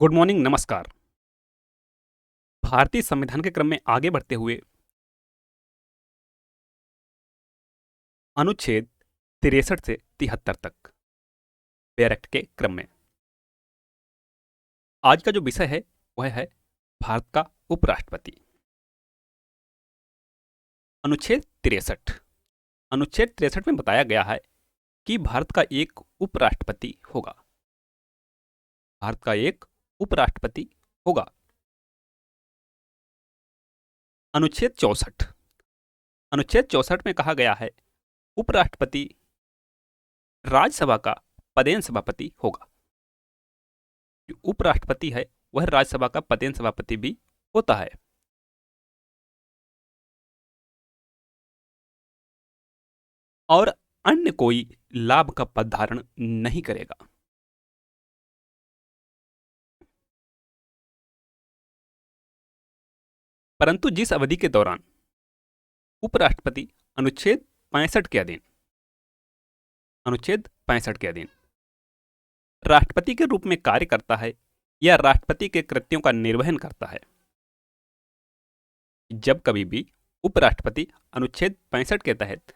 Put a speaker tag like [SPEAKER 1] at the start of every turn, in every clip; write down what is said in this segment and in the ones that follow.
[SPEAKER 1] Good morning, नमस्कार। भारतीय संविधान के क्रम में आगे बढ़ते हुए अनुच्छेद 63 से 73 तक पेयर एक्ट के क्रम में आज का जो विषय है वह है भारत का उपराष्ट्रपति। अनुच्छेद 63 अनुच्छेद 63 में बताया गया है कि भारत का एक उपराष्ट्रपति होगा। भारत का एक उपराष्ट्रपति होगा। अनुच्छेद 64 अनुच्छेद 64 में कहा गया है उपराष्ट्रपति राज्यसभा का पदेन सभापति होगा। जो उपराष्ट्रपति है वह राज्यसभा का पदेन सभापति भी होता है। और अन्य कोई लाभ का पद धारण नहीं करेगा। परंतु जिस अवधि के दौरान उपराष्ट्रपति अनुच्छेद 65 के अधीन राष्ट्रपति के रूप में कार्य करता है या राष्ट्रपति के कृत्यों का निर्वहन करता है, जब कभी भी उपराष्ट्रपति अनुच्छेद 65 के तहत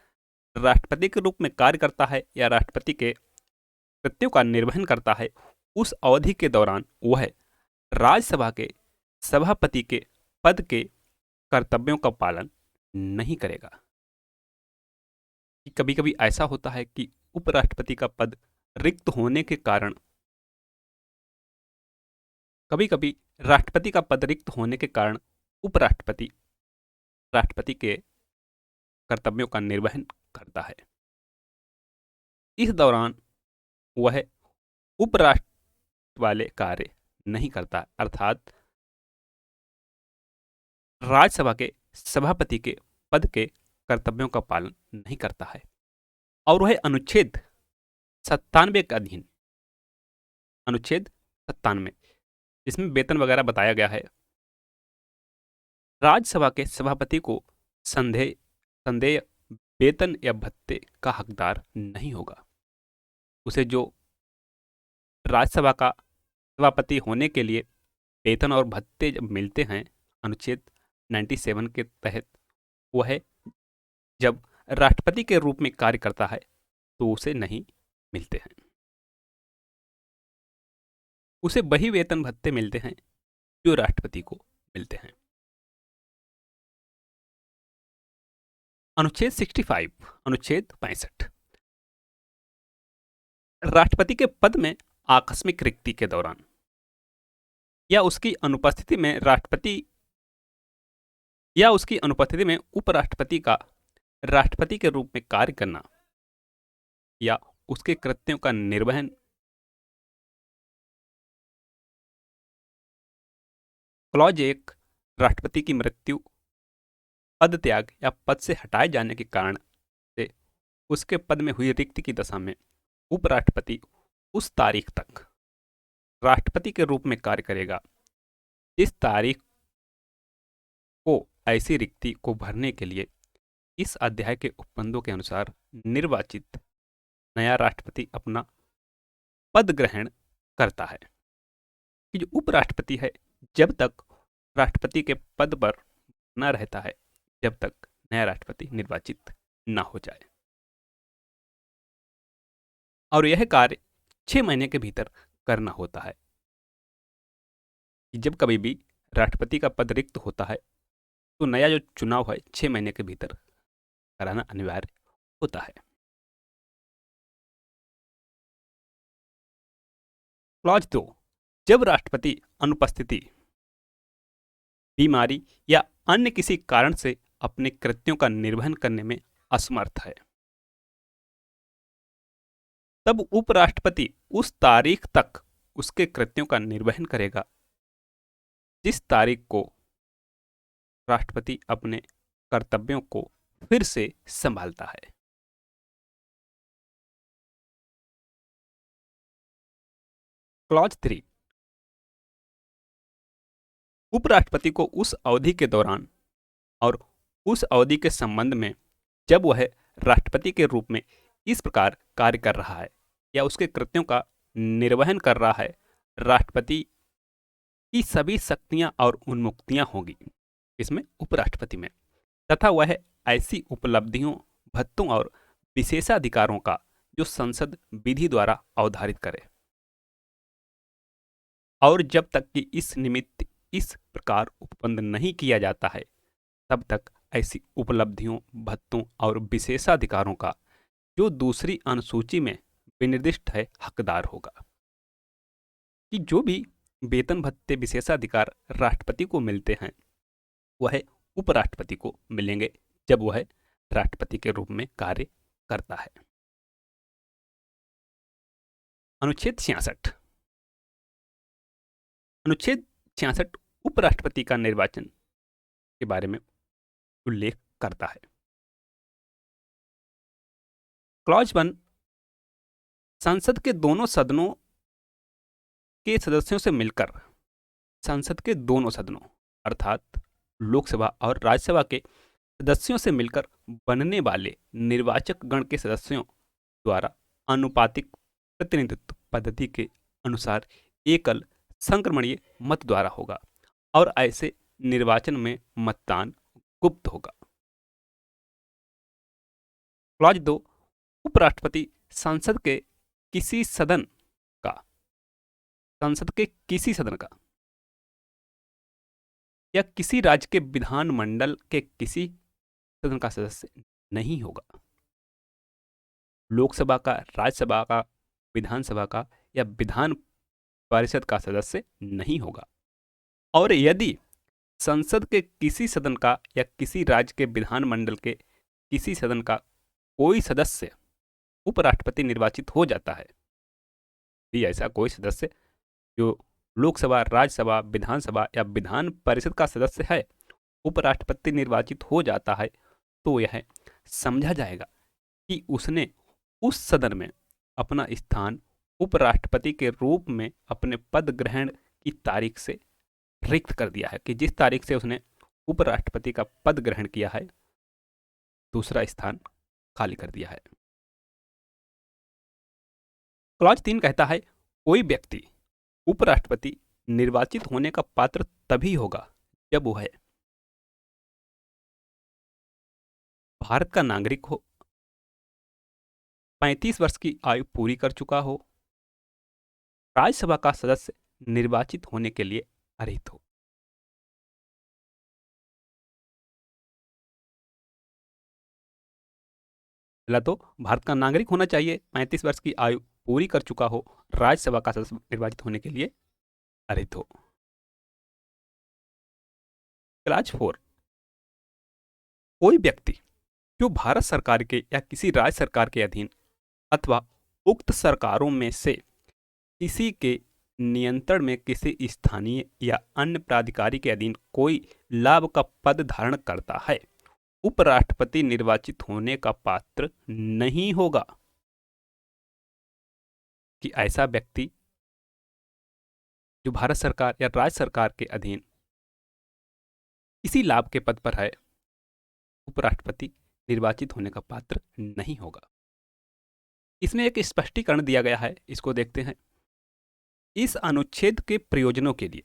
[SPEAKER 1] राष्ट्रपति के रूप में कार्य करता है या राष्ट्रपति के कृत्यों का निर्वहन करता है, उस अवधि के दौरान वह राज्यसभा के सभापति के पद के कर्तव्यों का पालन नहीं करेगा। कभी कभी ऐसा होता है कि उपराष्ट्रपति का पद रिक्त होने के कारण उपराष्ट्रपति राष्ट्रपति के कर्तव्यों का निर्वहन करता है। इस दौरान वह उपराष्ट्रपति वाले कार्य नहीं करता, अर्थात राज्यसभा के सभापति के पद के कर्तव्यों का पालन नहीं करता है। और वह अनुच्छेद 97 के अधीन अनुच्छेद 97 इसमें वेतन वगैरह बताया गया है, राज्यसभा के सभापति को संदेय वेतन या भत्ते का हकदार नहीं होगा। उसे जो राज्यसभा का सभापति होने के लिए वेतन और भत्ते जब मिलते हैं अनुच्छेद 97 के तहत, वह जब राष्ट्रपति के रूप में कार्य करता है तो उसे नहीं मिलते हैं। उसे वही वेतन भत्ते मिलते हैं जो राष्ट्रपति को मिलते हैं। अनुच्छेद 65 राष्ट्रपति के पद में आकस्मिक रिक्ति के दौरान या उसकी अनुपस्थिति में उपराष्ट्रपति का राष्ट्रपति के रूप में कार्य करना या उसके कृत्यों का निर्वहन क्लॉज 1 राष्ट्रपति की मृत्यु, पद त्याग या पद से हटाए जाने के कारण से उसके पद में हुई रिक्ति की दशा में उपराष्ट्रपति उस तारीख तक राष्ट्रपति के रूप में कार्य करेगा जिस तारीख को ऐसी रिक्ति को भरने के लिए इस अध्याय के उपबंधों के अनुसार निर्वाचित नया राष्ट्रपति अपना पद ग्रहण करता है। कि जो उपराष्ट्रपति है जब तक राष्ट्रपति के पद पर न रहता है जब तक नया राष्ट्रपति निर्वाचित न हो जाए, और यह कार्य 6 महीने के भीतर करना होता है। जब कभी भी राष्ट्रपति का पद रिक्त होता है तो नया जो चुनाव है 6 महीने के भीतर कराना अनिवार्य होता है। क्लॉज 2 जब राष्ट्रपति अनुपस्थिति, बीमारी या अन्य किसी कारण से अपने कृत्यों का निर्वहन करने में असमर्थ है, तब उपराष्ट्रपति उस तारीख तक उसके कृत्यों का निर्वहन करेगा जिस तारीख को राष्ट्रपति अपने कर्तव्यों को फिर से संभालता है। क्लॉज 3 उपराष्ट्रपति को उस अवधि के दौरान और उस अवधि के संबंध में जब वह राष्ट्रपति के रूप में इस प्रकार कार्य कर रहा है या उसके कृत्यों का निर्वहन कर रहा है, राष्ट्रपति की सभी शक्तियां और उन्मुक्तियां होगी, इसमें उपराष्ट्रपति में, तथा वह ऐसी उपलब्धियों, भत्तों और विशेषाधिकारों का जो संसद विधि द्वारा अवधारित करे, और जब तक कि इस निमित्त इस प्रकार उपबंध नहीं किया जाता है, तब तक ऐसी उपलब्धियों, भत्तों और विशेषाधिकारों का जो दूसरी अनुसूची में विनिर्दिष्ट है हकदार होगा। कि जो भी वेतन भत्ते विशेषाधिकार राष्ट्रपति को मिलते हैं, वह उपराष्ट्रपति को मिलेंगे जब वह राष्ट्रपति के रूप में कार्य करता है। अनुच्छेद 66। अनुच्छेद 66 उपराष्ट्रपति का निर्वाचन के बारे में उल्लेख करता है। क्लॉज 1 संसद के दोनों सदनों के सदस्यों से मिलकर, संसद के दोनों सदनों अर्थात लोकसभा और राज्यसभा के सदस्यों से मिलकर बनने वाले निर्वाचक गण के सदस्यों द्वारा अनुपातिक प्रतिनिधित्व पद्धति के अनुसार एकल संक्रमणीय मत द्वारा होगा, और ऐसे निर्वाचन में मतदान गुप्त होगा। क्लॉज 2 उपराष्ट्रपति संसद के किसी सदन का या किसी राज्य के विधानमंडल के किसी सदन का सदस्य नहीं होगा। लोकसभा का, राज्यसभा का, विधानसभा का या विधान परिषद का सदस्य नहीं होगा। और यदि संसद के किसी सदन का या किसी राज्य के विधानमंडल के किसी सदन का कोई सदस्य उपराष्ट्रपति निर्वाचित हो जाता है, भी ऐसा कोई सदस्य जो लोकसभा, राज्यसभा, विधानसभा या विधान परिषद का सदस्य है, उपराष्ट्रपति निर्वाचित हो जाता है, तो यह समझा जाएगा कि उसने उस सदन में अपना स्थान उपराष्ट्रपति के रूप में अपने पद ग्रहण की तारीख से रिक्त कर दिया है, कि जिस तारीख से उसने उपराष्ट्रपति का पद ग्रहण किया है, दूसरा स्थान खाली कर दिया है। क्लॉज 3 कहता है, कोई व्यक्ति उपराष्ट्रपति निर्वाचित होने का पात्र तभी होगा जब वह भारत का नागरिक हो, 35 वर्ष की आयु पूरी कर चुका हो, राज्यसभा का सदस्य निर्वाचित होने के लिए अर्हित हो। पहला तो भारत का नागरिक होना चाहिए, 35 वर्ष की आयु पूरी कर चुका हो, राज्यसभा का सदस्य निर्वाचित होने के लिए अर्हित हो। क्लॉज 4 कोई व्यक्ति जो भारत सरकार के या किसी राज्य सरकार के अधीन अथवा उक्त सरकारों में से किसी के नियंत्रण में किसी स्थानीय या अन्य प्राधिकारी के अधीन कोई लाभ का पद धारण करता है, उपराष्ट्रपति निर्वाचित होने का पात्र नहीं होगा। कि ऐसा व्यक्ति जो भारत सरकार या राज्य सरकार के अधीन किसी लाभ के पद पर है, उपराष्ट्रपति निर्वाचित होने का पात्र नहीं होगा। इसमें एक स्पष्टीकरण दिया गया है, इसको देखते हैं। इस अनुच्छेद के प्रयोजनों के लिए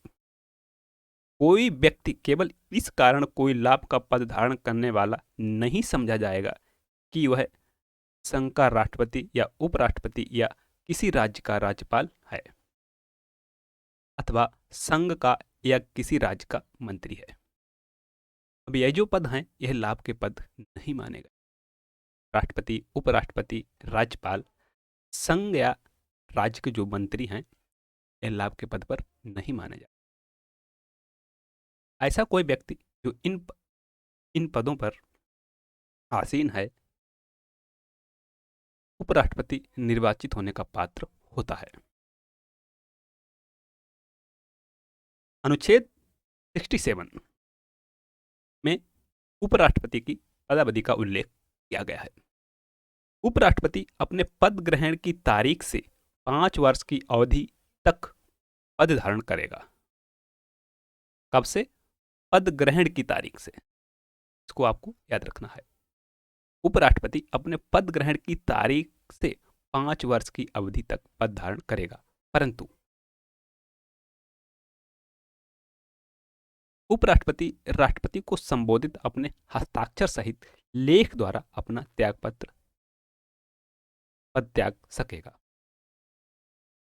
[SPEAKER 1] कोई व्यक्ति केवल इस कारण कोई लाभ का पद धारण करने वाला नहीं समझा जाएगा कि वह संघ का राष्ट्रपति या उपराष्ट्रपति या किसी राज्य का राज्यपाल है, अथवा संघ का या किसी राज्य का मंत्री है। अब यह जो पद हैं, यह लाभ के पद नहीं माने गए। राष्ट्रपति, उपराष्ट्रपति, राज्यपाल, संघ या राज्य के जो मंत्री हैं, यह लाभ के पद पर नहीं माने जाते। ऐसा कोई व्यक्ति जो इन पदों पर आसीन है, उपराष्ट्रपति निर्वाचित होने का पात्र होता है। अनुच्छेद 67 में उपराष्ट्रपति की पदावधि का उल्लेख किया गया है। उपराष्ट्रपति अपने पद ग्रहण की तारीख से 5 वर्ष की अवधि तक पद धारण करेगा। कब से? पद ग्रहण की तारीख से। इसको आपको याद रखना है। उपराष्ट्रपति अपने पद ग्रहण की तारीख से 5 वर्ष की अवधि तक पद धारण करेगा, परंतु उपराष्ट्रपति राष्ट्रपति को संबोधित अपने हस्ताक्षर सहित लेख द्वारा अपना त्यागपत्र पद त्याग सकेगा।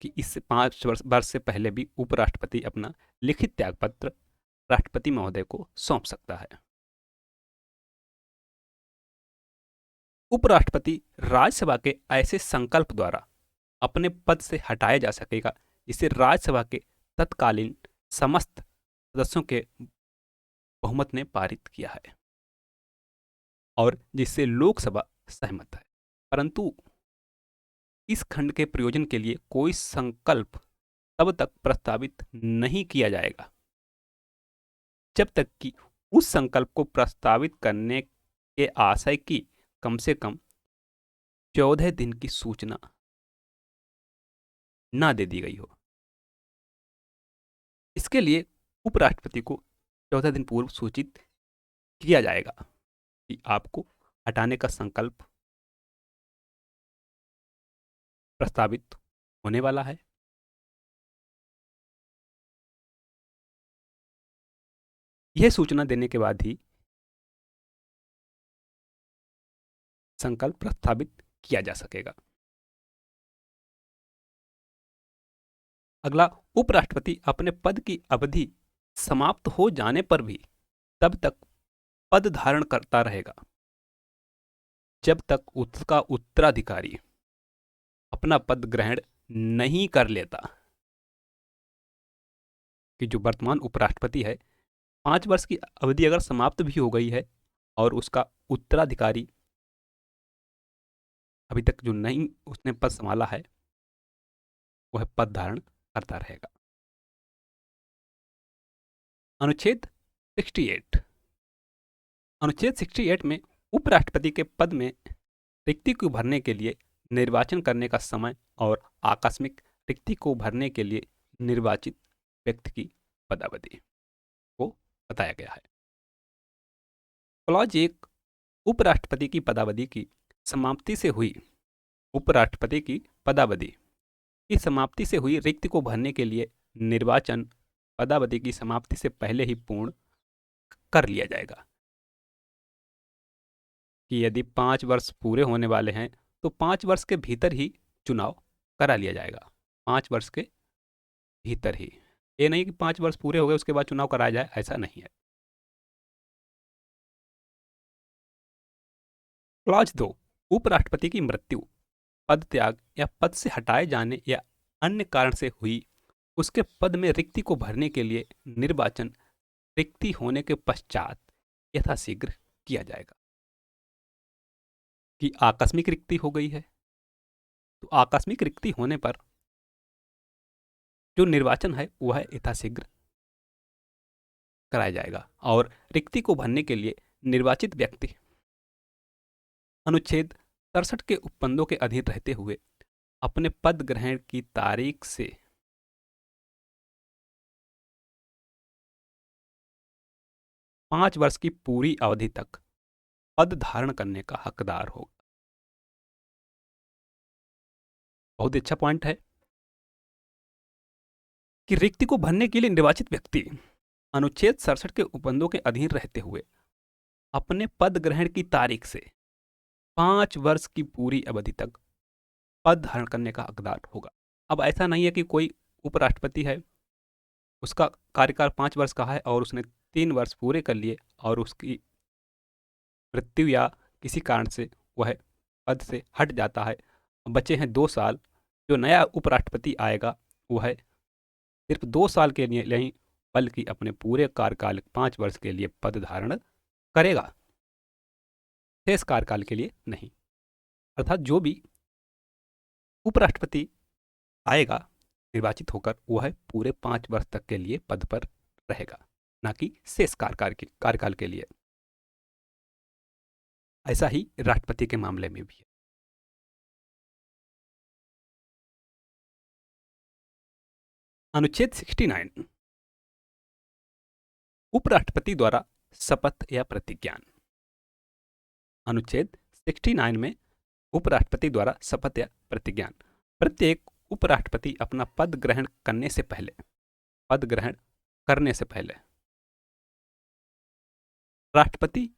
[SPEAKER 1] कि इससे 5 वर्ष से पहले भी उपराष्ट्रपति अपना लिखित त्यागपत्र राष्ट्रपति महोदय को सौंप सकता है। उपराष्ट्रपति राज्यसभा के ऐसे संकल्प द्वारा अपने पद से हटाया जा सकेगा जिसे राज्यसभा के तत्कालीन समस्त सदस्यों के बहुमत ने पारित किया है और जिससे लोकसभा सहमत है। परंतु इस खंड के प्रयोजन के लिए कोई संकल्प तब तक प्रस्तावित नहीं किया जाएगा जब तक कि उस संकल्प को प्रस्तावित करने के आशय की कम से कम 14 दिन की सूचना ना दे दी गई हो। इसके लिए उपराष्ट्रपति को 14 दिन पूर्व सूचित किया जाएगा कि आपको हटाने का संकल्प प्रस्तावित होने वाला है। यह सूचना देने के बाद ही संकल्प प्रस्तावित किया जा सकेगा। अगला, उपराष्ट्रपति अपने पद की अवधि समाप्त हो जाने पर भी तब तक पद धारण करता रहेगा जब तक उसका उत्तराधिकारी अपना पद ग्रहण नहीं कर लेता। कि जो वर्तमान उपराष्ट्रपति है, 5 वर्ष की अवधि अगर समाप्त भी हो गई है और उसका उत्तराधिकारी अभी तक जो नहीं उसने पद संभाला है वह पद धारण करता रहेगा। अनुच्छेद 68। अनुच्छेद 68 में उपराष्ट्रपति के पद में रिक्ति को भरने के लिए निर्वाचन करने का समय और आकस्मिक रिक्ति को भरने के लिए निर्वाचित व्यक्ति की पदावधि को बताया गया है। क्लॉज 1 उपराष्ट्रपति की पदावधि की समाप्ति से हुई उपराष्ट्रपति की पदावधि की समाप्ति से हुई रिक्ति को भरने के लिए निर्वाचन पदावधि की समाप्ति से पहले ही पूर्ण कर लिया जाएगा। कि यदि 5 वर्ष पूरे होने वाले हैं तो 5 वर्ष के भीतर ही चुनाव करा लिया जाएगा। 5 वर्ष के भीतर ही, ये नहीं कि 5 वर्ष पूरे हो गए उसके बाद चुनाव कराया जाए, ऐसा नहीं है। क्लॉज 2 उपराष्ट्रपति की मृत्यु, पद त्याग या पद से हटाए जाने या अन्य कारण से हुई उसके पद में रिक्ति को भरने के लिए निर्वाचन रिक्ति होने के पश्चात यथाशीघ्र किया जाएगा। कि आकस्मिक रिक्ति हो गई है तो आकस्मिक रिक्ति होने पर जो निर्वाचन है वह यथाशीघ्र कराया जाएगा और रिक्ति को भरने के लिए निर्वाचित व्यक्ति अनुच्छेद 67 के उपबंधों के अधीन रहते हुए अपने पद ग्रहण की तारीख से 5 वर्ष की पूरी अवधि तक पद धारण करने का हकदार होगा। बहुत अच्छा पॉइंट है कि रिक्ति को भरने के लिए निर्वाचित व्यक्ति अनुच्छेद 67 के उपबंधों के अधीन रहते हुए अपने पद ग्रहण की तारीख से 5 वर्ष की पूरी अवधि तक पद धारण करने का हकदार होगा। अब ऐसा नहीं है कि कोई उपराष्ट्रपति है, उसका कार्यकाल 5 वर्ष का है और उसने 3 वर्ष पूरे कर लिए और उसकी मृत्यु या किसी कारण से वह पद से हट जाता है, बचे हैं 2 साल। जो नया उपराष्ट्रपति आएगा वह सिर्फ 2 साल के लिए नहीं बल्कि अपने पूरे कार्यकाल 5 वर्ष के लिए पद धारण करेगा, शेष कार्यकाल के लिए नहीं। अर्थात जो भी उपराष्ट्रपति आएगा निर्वाचित होकर वह पूरे 5 वर्ष तक के लिए पद पर रहेगा, ना कि शेष कार्यकाल के लिए। ऐसा ही राष्ट्रपति के मामले में भी है। अनुच्छेद 69 उपराष्ट्रपति द्वारा शपथ या प्रतिज्ञान। अनुच्छेद 69 में उपराष्ट्रपति द्वारा शपथ या प्रतिज्ञान। प्रत्येक उपराष्ट्रपति अपना पद ग्रहण करने से पहले राष्ट्रपति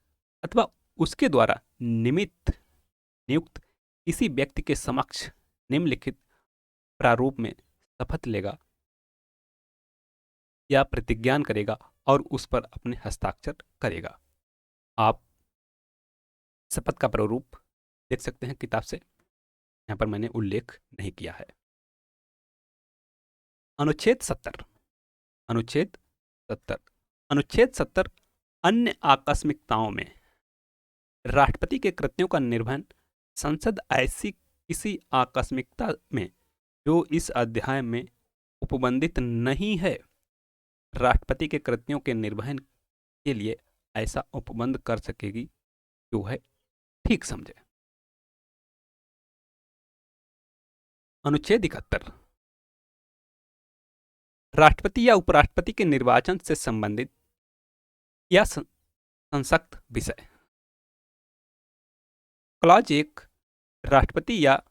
[SPEAKER 1] अथवा उसके द्वारा नियुक्त किसी व्यक्ति के समक्ष निम्नलिखित प्रारूप में शपथ लेगा या प्रतिज्ञान करेगा और उस पर अपने हस्ताक्षर करेगा। आप शपथ का प्रारूप देख सकते हैं किताब से, यहाँ पर मैंने उल्लेख नहीं किया है। अनुच्छेद 70 अनुच्छेद 70 अनुच्छेद 70 अन्य आकस्मिकताओं में राष्ट्रपति के कृत्यों का निर्वहन संसद ऐसी किसी आकस्मिकता में जो इस अध्याय में उपबंधित नहीं है राष्ट्रपति के कृत्यों के निर्वहन के लिए ऐसा उपबंध कर सकेगी जो है ठीक समझे। अनुच्छेद 71 राष्ट्रपति या उपराष्ट्रपति के निर्वाचन से संबंधित या संसक्त विषय। क्लॉज 1 राष्ट्रपति या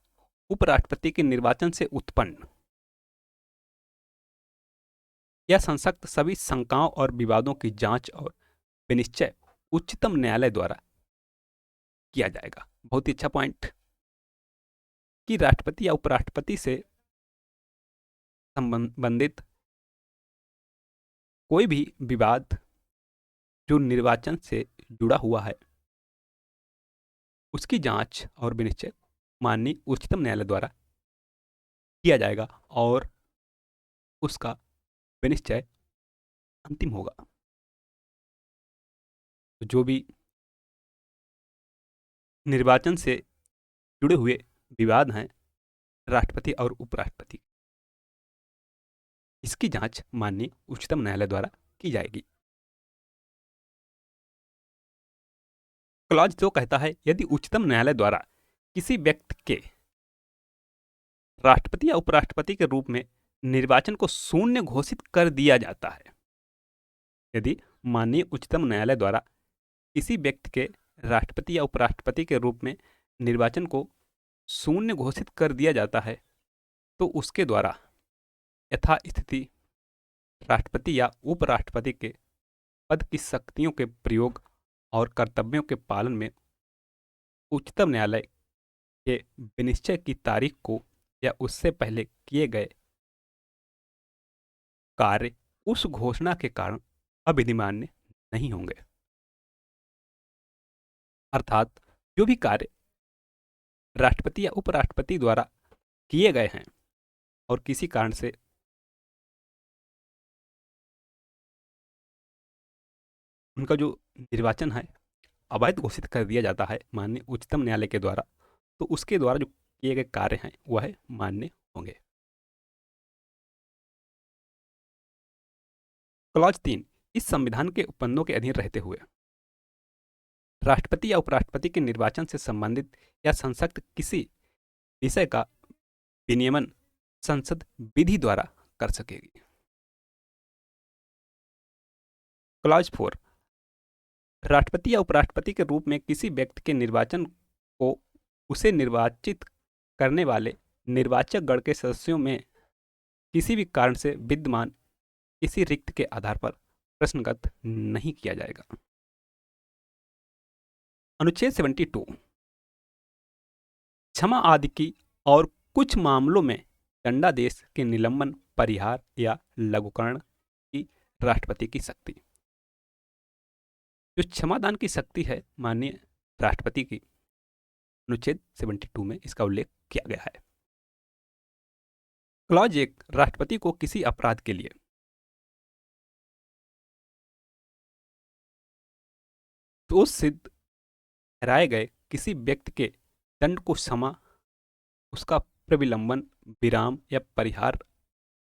[SPEAKER 1] उपराष्ट्रपति के निर्वाचन से उत्पन्न या संसक्त सभी शंकाओं और विवादों की जांच और विनिश्चय उच्चतम न्यायालय द्वारा किया जाएगा। बहुत ही अच्छा पॉइंट कि राष्ट्रपति या उपराष्ट्रपति से संबंधित कोई भी विवाद जो निर्वाचन से जुड़ा हुआ है उसकी जांच और विनिश्चय माननीय उच्चतम न्यायालय द्वारा किया जाएगा और उसका विनिश्चय अंतिम होगा। तो जो भी निर्वाचन से जुड़े हुए विवाद हैं राष्ट्रपति और उपराष्ट्रपति, इसकी जांच माननीय उच्चतम न्यायालय द्वारा की जाएगी। क्लॉज 2 कहता है यदि उच्चतम न्यायालय द्वारा किसी व्यक्ति के राष्ट्रपति या उपराष्ट्रपति के रूप में निर्वाचन को शून्य घोषित कर दिया जाता है, यदि माननीय उच्चतम न्यायालय द्वारा किसी व्यक्ति के राष्ट्रपति या उपराष्ट्रपति के रूप में निर्वाचन को शून्य घोषित कर दिया जाता है तो उसके द्वारा यथास्थिति राष्ट्रपति या उपराष्ट्रपति के पद की शक्तियों के प्रयोग और कर्तव्यों के पालन में उच्चतम न्यायालय के विनिश्चय की तारीख को या उससे पहले किए गए कार्य उस घोषणा के कारण अविधिमान्य नहीं होंगे। अर्थात जो भी कार्य राष्ट्रपति या उपराष्ट्रपति द्वारा किए गए हैं और किसी कारण से उनका जो निर्वाचन है अवैध घोषित कर दिया जाता है माननीय उच्चतम न्यायालय के द्वारा, तो उसके द्वारा जो किए गए कार्य हैं वह मान्य होंगे। क्लॉज 3 इस संविधान के उपबंधों के अधीन रहते हुए राष्ट्रपति या उपराष्ट्रपति के निर्वाचन से संबंधित या संसक्त किसी विषय का विनियमन संसद विधि द्वारा कर सकेगी। क्लॉज 4 राष्ट्रपति या उपराष्ट्रपति के रूप में किसी व्यक्ति के निर्वाचन को उसे निर्वाचित करने वाले निर्वाचक गण के सदस्यों में किसी भी कारण से विद्यमान किसी रिक्त के आधार पर प्रश्नगत नहीं किया जाएगा। अनुच्छेद 72 क्षमा आदि की और कुछ मामलों में दंडादेश के निलंबन, परिहार या लघुकरण की राष्ट्रपति की शक्ति। जो क्षमादान की शक्ति है माननीय राष्ट्रपति की, अनुच्छेद 72 में इसका उल्लेख किया गया है। क्लॉज 1 राष्ट्रपति को किसी अपराध के लिए दोष सिद्ध ठहराए गए किसी व्यक्ति के दंड को क्षमा, उसका प्रविलंबन, विराम या परिहार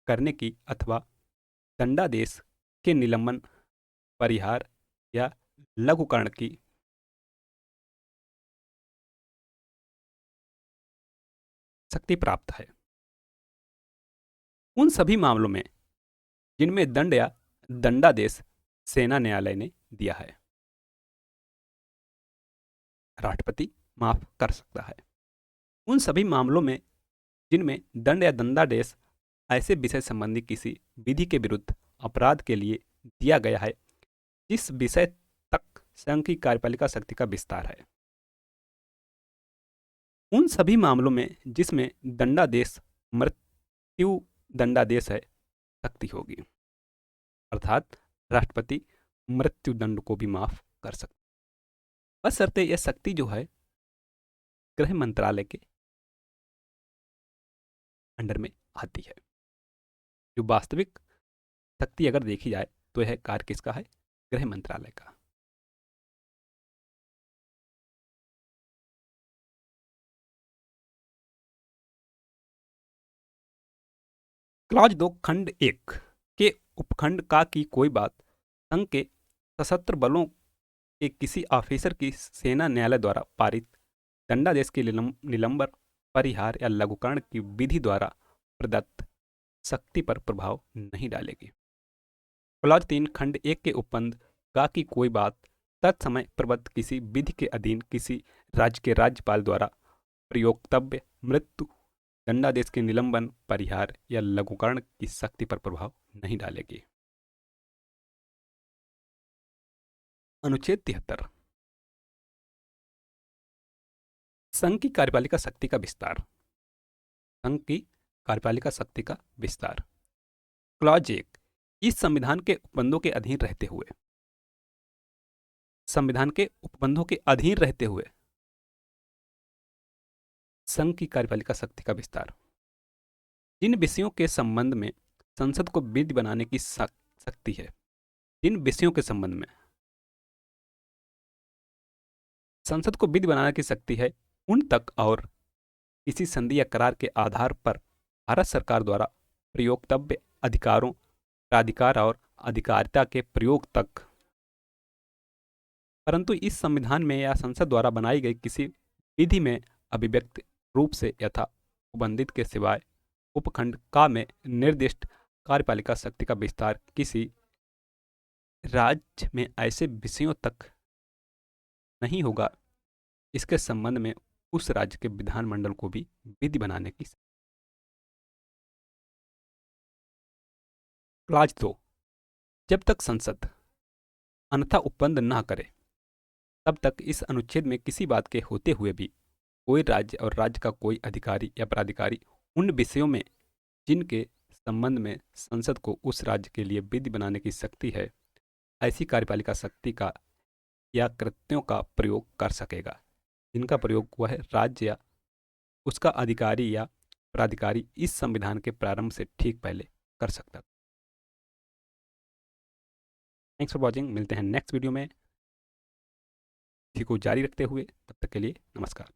[SPEAKER 1] करने की अथवा दंडादेश के निलंबन, परिहार या लघुकरण की शक्ति प्राप्त है उन सभी मामलों में जिनमें दंड या दंडादेश सेना न्यायालय ने दिया है राष्ट्रपति माफ कर सकता है। उन सभी मामलों में जिनमें दंड या दंडादेश ऐसे विषय संबंधी किसी विधि के विरुद्ध अपराध के लिए दिया गया है जिस विषय तक संघ की कार्यपालिका शक्ति का विस्तार है। उन सभी मामलों में जिसमें दंडादेश मृत्यु दंडादेश है, शक्ति होगी, अर्थात राष्ट्रपति मृत्यु दंड को भी माफ कर सकते, बशर्ते यह शक्ति जो है गृह मंत्रालय के अंडर में आती है। जो वास्तविक शक्ति अगर देखी जाए तो यह कार्य किसका है? गृह मंत्रालय का। क्लॉज 2 खंड 1 के उपखंड का की कोई बात संघ के सशस्त्र बलों के किसी ऑफिसर की सेना न्यायालय द्वारा पारित दंडादेश के निलंबन, परिहार या लघुकरण की विधि द्वारा प्रदत्त शक्ति पर प्रभाव नहीं डालेगी। क्लॉज 3 खंड 1 के उपबंध का की कोई बात तत्समय प्रबद्ध किसी विधि के अधीन किसी राज्य के राज्यपाल द्वारा प्रयोक्तव्य मृत्यु दंडादेश के निलंबन, परिहार या लघुकरण की शक्ति पर प्रभाव नहीं डालेगी। अनुच्छेद 73 संघ की कार्यपालिका शक्ति का विस्तार। संघ की कार्यपालिका शक्ति का विस्तार। क्लॉज 1 इस संविधान के उपबंधों के अधीन रहते हुए, संविधान के उपबंधों के अधीन रहते हुए संघ की कार्यपालिका शक्ति का विस्तार। जिन विषयों के संबंध में संसद को विधि बनाने की शक्ति है, जिन विषयों के संबंध में संसद को विधि बनाने की शक्ति है, उन तक और किसी संधि या करार के आधार पर भारत सरकार द्वारा प्रयोक्तव्य अधिकारों, प्राधिकार और अधिकारिता के प्रयोग तक, परंतु इस संविधान में या संसद द्वारा बनाई गई किसी विधि में अभिव्यक्त रूप से यथा उपबंधित के सिवाय उपखंड का में निर्दिष्ट कार्यपालिका शक्ति का विस्तार किसी राज्य में ऐसे विषयों तक नहीं होगा इसके संबंध में उस राज्य के विधानमंडल को भी विधि बनाने की। क्लॉज 2 जब तक संसद अन्यथा उपबंध न करे तब तक इस अनुच्छेद में किसी बात के होते हुए भी कोई राज्य और राज्य का कोई अधिकारी या प्राधिकारी उन विषयों में जिनके संबंध में संसद को उस राज्य के लिए विधि बनाने की शक्ति है, ऐसी कार्यपालिका शक्ति का या कृत्यों का प्रयोग कर सकेगा जिनका प्रयोग वह राज्य या उसका अधिकारी या प्राधिकारी इस संविधान के प्रारंभ से ठीक पहले कर सकता। Thanks for watching. मिलते हैं नेक्स्ट वीडियो में, इसी को जारी रखते हुए। तब तक के लिए नमस्कार।